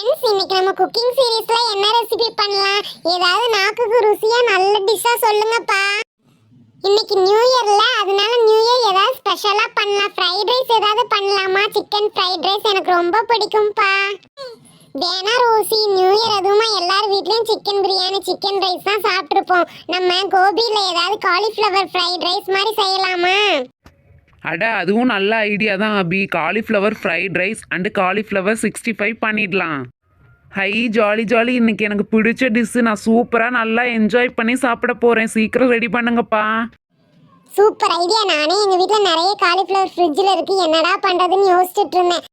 Friends, இன்னைக்கு நம்ம cooking சீரிஸ்ல என்ன ரெசிபி பண்ணலாம்? ஏதாவது நாக்குக்கு ருசியா நல்ல டிஷ்ஷா சொல்லுங்கப்பா. இன்னைக்கு நியூ இயர்ல, அதனால நியூ இயர் ஏதாவது ஸ்பெஷலா பண்ணலாம். ஃப்ரைட் ரைஸ் ஏதாவது பண்ணலாமா? சிக்கன் ஃப்ரைட் ரைஸ் எனக்கு ரொம்ப பிடிக்கும்பா. வேணா ரோசி, நியூ இயர் அதுவுமா எல்லார் வீட்லயும் சிக்கன் பிரியாணி சிக்கன் ரைஸ் தான் சாப்பிட்ருப்போம். நம்ம கோபியில ஏதாவது காலிஃப்ளவர் ஃப்ரைட் ரைஸ் மாதிரி செய்யலாமா? அட அதுவும் நல்ல ஐடியா தான் Abhi. Cauliflower fried rice and cauliflower 65 பண்ணிடலாம். Hi jolly jolly. இன்னைக்கு எனக்கு பிடிச்ச டிஷ்ஷு. நான் சூப்பராக நல்லா என்ஜாய் பண்ணி சாப்பிட போகிறேன். சீக்கிரம் ரெடி பண்ணுங்கப்பா. Super idea. நானே எங்க வீட்ல நிறைய காலிஃப்ளவர் ஃப்ரிட்ஜில் இருக்கு, என்னடா பண்றதுன்னு யோசிச்சுட்டு இருந்தேன்.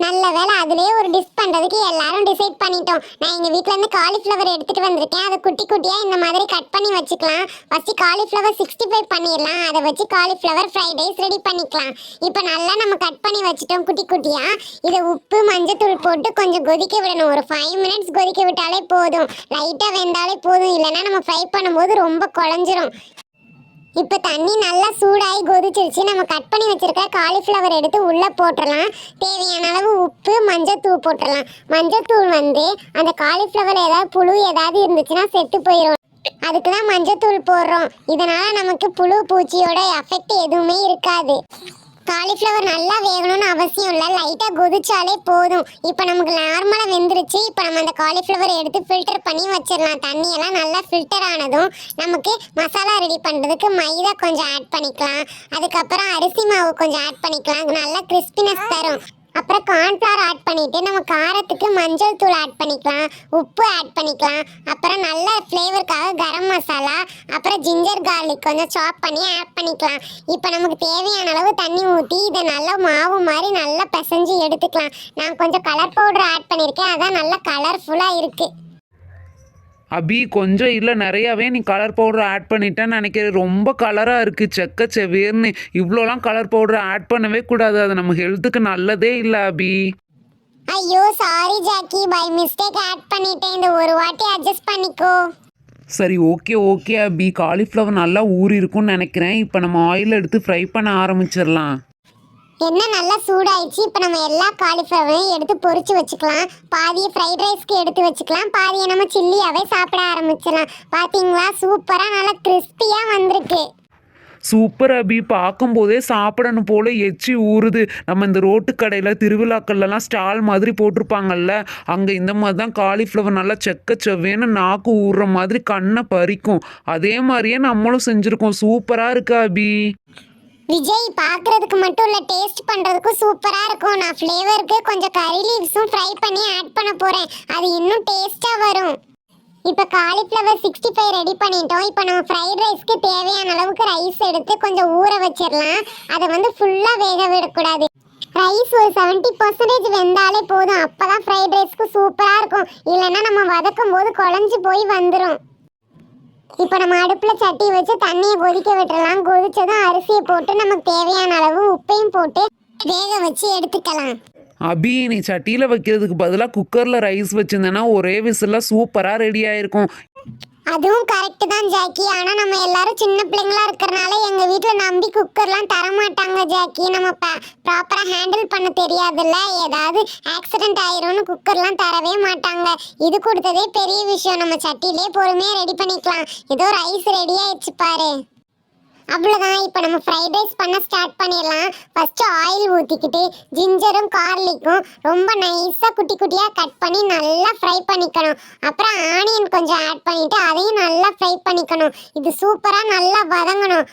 நல்ல வேலை, அதுலயே ஒரு டிஷ் பண்றதுக்கு எல்லாரும் டிசைட் பண்ணிட்டோம். நான் எங்க வீட்ல இருந்து காலிஃப்ளவர் எடுத்துட்டு வந்திருக்கேன். அதை குட்டி குட்டியா இந்த மாதிரி கட் பண்ணி வச்சுக்கலாம். ஃபர்ஸ்ட் காலிஃப்ளவர் 65 பண்ணிடலாம். அதை வச்சு காலிஃப்ளவர் ஃப்ரைட் ரைஸ் ரெடி பண்ணிக்கலாம். இப்போ நல்லா நம்ம கட் பண்ணி வச்சுட்டோம் குட்டி குட்டியா. இதை உப்பு மஞ்சத்தூள் போட்டு கொஞ்சம் கொதிக்க விடணும். ஒரு 5 மினிட்ஸ் கொதிக்க விட்டாலே போதும். லைட்டா வெந்தாலே போதும், இல்லைன்னா நம்ம ஃப்ரை பண்ணும்போது ரொம்ப குழஞ்சிரும். இப்போ தண்ணி நல்லா சூடாகி கொதிச்சிருச்சு. நம்ம கட் பண்ணி வச்சிருக்க காலிஃப்ளவர் எடுத்து உள்ளே போட்டுடலாம். தேவையான அளவு உப்பு மஞ்சத்தூள் போட்டுடலாம். மஞ்சத்தூள் அந்த காலிஃப்ளவர் ஏதாவது புழு ஏதாவது இருந்துச்சுன்னா செத்து போயிடும். அதுக்கு தான் மஞ்சத்தூள் போடுறோம். இதனால நமக்கு புழு பூச்சியோட எஃபெக்ட் எதுவுமே இருக்காது. காலிஃப்ளவர் நல்லா வேகணும்னு அவசியம் இல்லை, லைட்டாக கொதிச்சாலே போதும். இப்போ நமக்கு நார்மலாக வெந்துருச்சு. இப்போ நம்ம அந்த காலிஃப்ளவர் எடுத்து ஃபில்டர் பண்ணி வச்சிடலாம். தண்ணியெல்லாம் நல்லா ஃபில்டர் ஆனதும் நமக்கு மசாலா ரெடி பண்ணுறதுக்கு மைதா கொஞ்சம் ஆட் பண்ணிக்கலாம். அதுக்கப்புறம் அரிசி மாவு கொஞ்சம் ஆட் பண்ணிக்கலாம், நல்லா கிறிஸ்பினஸ் தரும். அப்புறம் கார்ன்ஃப்ளவர் ஆட் பண்ணிவிட்டு நம்ம காரத்துக்கு மஞ்சள் தூள் ஆட் பண்ணிக்கலாம், உப்பு ஆட் பண்ணிக்கலாம். அப்புறம் நல்ல ஃப்ளேவருக்காக கரம் மசாலா, அப்புறம் ஜிஞ்சர் கார்லிக் கொஞ்சம் சாப் பண்ணி ஆட் பண்ணிக்கலாம். இப்போ நமக்கு தேவையான அளவு தண்ணி ஊற்றி இதை நல்லா மாவு மாதிரி நல்லா பிசைஞ்சு எடுத்துக்கலாம். நான் கொஞ்சம் கலர் பவுடர் ஆட் பண்ணியிருக்கேன், அதான் நல்லா கலர்ஃபுல்லாக இருக்குது. அபி கொஞ்சம் இல்லை நிறையாவே நீ கலர் பவுடர் ஆட் பண்ணிட்டேன்னு நினைக்கிறேன். ரொம்ப கலராக இருக்குது, செக்க செவேர்னு. இவ்வளோலாம் கலர் பவுடர் ஆட் பண்ணவே கூடாது, அது நம்ம ஹெல்த்துக்கு நல்லதே இல்லை அபி. ஐயோ sorry Jackie, by mistake add பண்ணிட்டேன். இந்த ஒரு வாட்டி அட்ஜஸ்ட் பண்ணிக்கோ. சரி ஓகே ஓகே அபி. காலிஃப்ளவர் நல்லா ஊறி இருக்கும்னு நினைக்கிறேன். இப்போ நம்ம ஆயில் எடுத்து ஃப்ரை பண்ண ஆரம்பிச்சிடலாம். எண்ணெய் நல்லா சூடாயிடுச்சு. இப்போ நம்ம எல்லா காலிஃப்ளவரையும் எடுத்து பொரிச்சு வச்சுக்கலாம். பாதியை ஃப்ரைட் ரைஸ்க்கு எடுத்து வச்சுக்கலாம், பாதியை நம்ம சில்லியாவே சாப்பிட ஆரம்பிச்சிடலாம். பார்த்தீங்களா, சூப்பராக நல்லா கிறிஸ்பியாக வந்திருக்கு. சூப்பர் அபி. பார்க்கும்போதே சாப்பிடணும் போல எச்சி ஊறுது. நம்ம இந்த ரோட்டு கடையில் திருவிழாக்கள்லாம் ஸ்டால் மாதிரி போட்டிருப்பாங்கல்ல, அங்கே இந்த மாதிரி தான் காலிஃப்ளவர் நல்லா செக்க செவ்வேன்னு நாக்கு ஊறுற மாதிரி கண்ணை பறிக்கும். அதே மாதிரியே நம்மளும் செஞ்சுருக்கோம். சூப்பராக இருக்கு அபி. விஜய், பார்க்கறதுக்கு மட்டும் இல்லை, டேஸ்ட் பண்ணுறதுக்கும் சூப்பராக இருக்கும். நான் ஃப்ளேவருக்கு கொஞ்சம் கறி லீவ்ஸும் ஃப்ரை பண்ணி ஆட் பண்ண போகிறேன், அது இன்னும் டேஸ்ட்டாக வரும். இப்போ காலிஃப்ளவர் 65 ரெடி பண்ணிட்டோம். இப்போ நம்ம ஃப்ரைட் ரைஸ்க்கு தேவையான அளவுக்கு ரைஸ் எடுத்து கொஞ்சம் ஊற வச்சிடலாம். அதை ஃபுல்லாக வேக விடக்கூடாது. ரைஸ் ஒரு 70% வெந்தாலே போதும். அப்போ தான் ஃப்ரைட் ரைஸ்க்கு சூப்பராக இருக்கும், இல்லைன்னா நம்ம வதக்கும் போது குழஞ்சி போய் வந்துடும். இப்போ நம்ம அடுப்பில் சட்டி வச்சு தண்ணியை கொதிக்க விட்டுறலாம். கொதிச்சதும் அரிசியை போட்டு நமக்கு தேவையான அளவு உப்பையும் போட்டு வேக வச்சு எடுத்துக்கலாம். அபி, நீ சட்டியில் வைக்கிறதுக்கு பதிலாக குக்கரில் ரைஸ் வச்சுருந்தேன்னா ஒரே விசிலில் சூப்பராக ரெடி ஆயிருக்கும். அதுவும் கரெக்டு தான் ஜாக்கி. ஆனால் நம்ம எல்லாரும் சின்ன பிள்ளைங்களா இருக்கிறனால எங்கள் வீட்டில் நம்பி குக்கர்லாம் தரமாட்டாங்க ஜாக்கி. நம்ம ப்ராப்பராக ஹேண்டில் பண்ண தெரியாதுல்ல, ஏதாவது ஆக்சிடென்ட் ஆயிரும்னு குக்கர்லாம் தரவே மாட்டாங்க. இது கொடுத்ததே பெரிய விஷயம். நம்ம சட்டிலே பொறுமையாக ரெடி பண்ணிக்கலாம். ஏதோ ரைஸ் ரெடி ஆயிடுச்சு பாரு. அவ்வளோதான். இப்போ நம்ம ஃப்ரைட் ரைஸ் பண்ண ஸ்டார்ட் பண்ணிடலாம். ஃபஸ்ட்டு ஆயில் ஊற்றிக்கிட்டு ஜிஞ்சரும் கார்லிக்கும் ரொம்ப நைஸாக குட்டி குட்டியாக கட் பண்ணி நல்லா ஃப்ரை பண்ணிக்கணும். அப்புறம் ஆனியன் கொஞ்சம் ஆட் பண்ணிவிட்டு அதையும் நல்லா ஃப்ரை பண்ணிக்கணும். இது சூப்பராக நல்லா வதங்கணும்.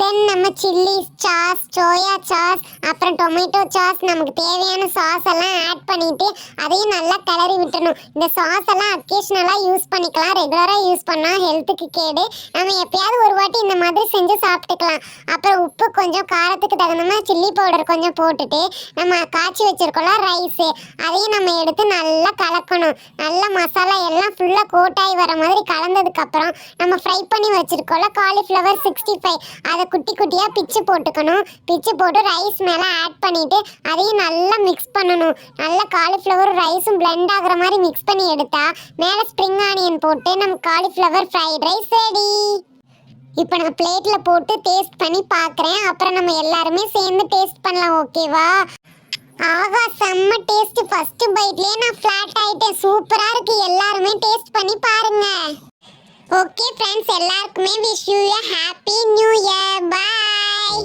தென் நம்ம சில்லி சாஸ், சோயா சாஸ், அப்புறம் டொமேட்டோ சாஸ், நமக்கு தேவையான சாஸ் எல்லாம் ஆட் பண்ணிவிட்டு அதையும் நல்லா கிளறி விட்டணும். இந்த சாஸ் எல்லாம் அக்கேஷ்னலாக யூஸ் பண்ணிக்கலாம், ரெகுலராக யூஸ் பண்ணால் ஹெல்த்துக்கு கேடு. நம்ம எப்பயாவது ஒரு வாட்டி இந்த மாதிரி செஞ்சு சாப்பிட்டுக்கலாம். அப்புறம் உப்பு கொஞ்சம், காரத்துக்கு தகுந்த மாதிரி சில்லி பவுடர் கொஞ்சம் போட்டுட்டு நம்ம காய்ச்சி வச்சுருக்கோம்ல ரைஸு, அதையும் நம்ம எடுத்து நல்லா கலக்கணும். நல்லா மசாலா எல்லாம் ஃபுல்லாக கோட்டாகி வர மாதிரி கலந்ததுக்கப்புறம் நம்ம ஃப்ரை பண்ணி வச்சுருக்கோம்ல காலிஃப்ளவர் 65, அதை குட்டி குட்டியா பிச்சு போட்டுக்கணும். பிச்சு போட்டு ரைஸ் மேல ஆட் பண்ணிட்டு அதையும் நல்லா மிக்ஸ் பண்ணணும். நல்லா காலிஃப்ளவர் ரைஸும் பிளெண்ட் ஆகுற மாதிரி மிக்ஸ் பண்ணி எடுத்தா மேல ஸ்ப்ரிங் ஆனியன் போட்டு நம்ம காலிஃப்ளவர் ஃப்ரைட் ரைஸ் ரெடி. இப்போ நான் பிளேட்ல போட்டு டேஸ்ட் பண்ணி பார்க்குறேன். அப்புறம் நம்ம எல்லாருமே சேர்ந்து டேஸ்ட் பண்ணலாம், ஓகேவா? ஆகா செம்ம டேஸ்ட். ஃபர்ஸ்ட் பைட்லயே நான் ஃபிளாட் ஆயிட்டேன். சூப்பரா இருக்கு. எல்லாரும் டேஸ்ட் பண்ணி பாருங்க. ஓகே ஃப்ரெண்ட்ஸ், எல்லாருக்குமே wish you a happy new year. Bye.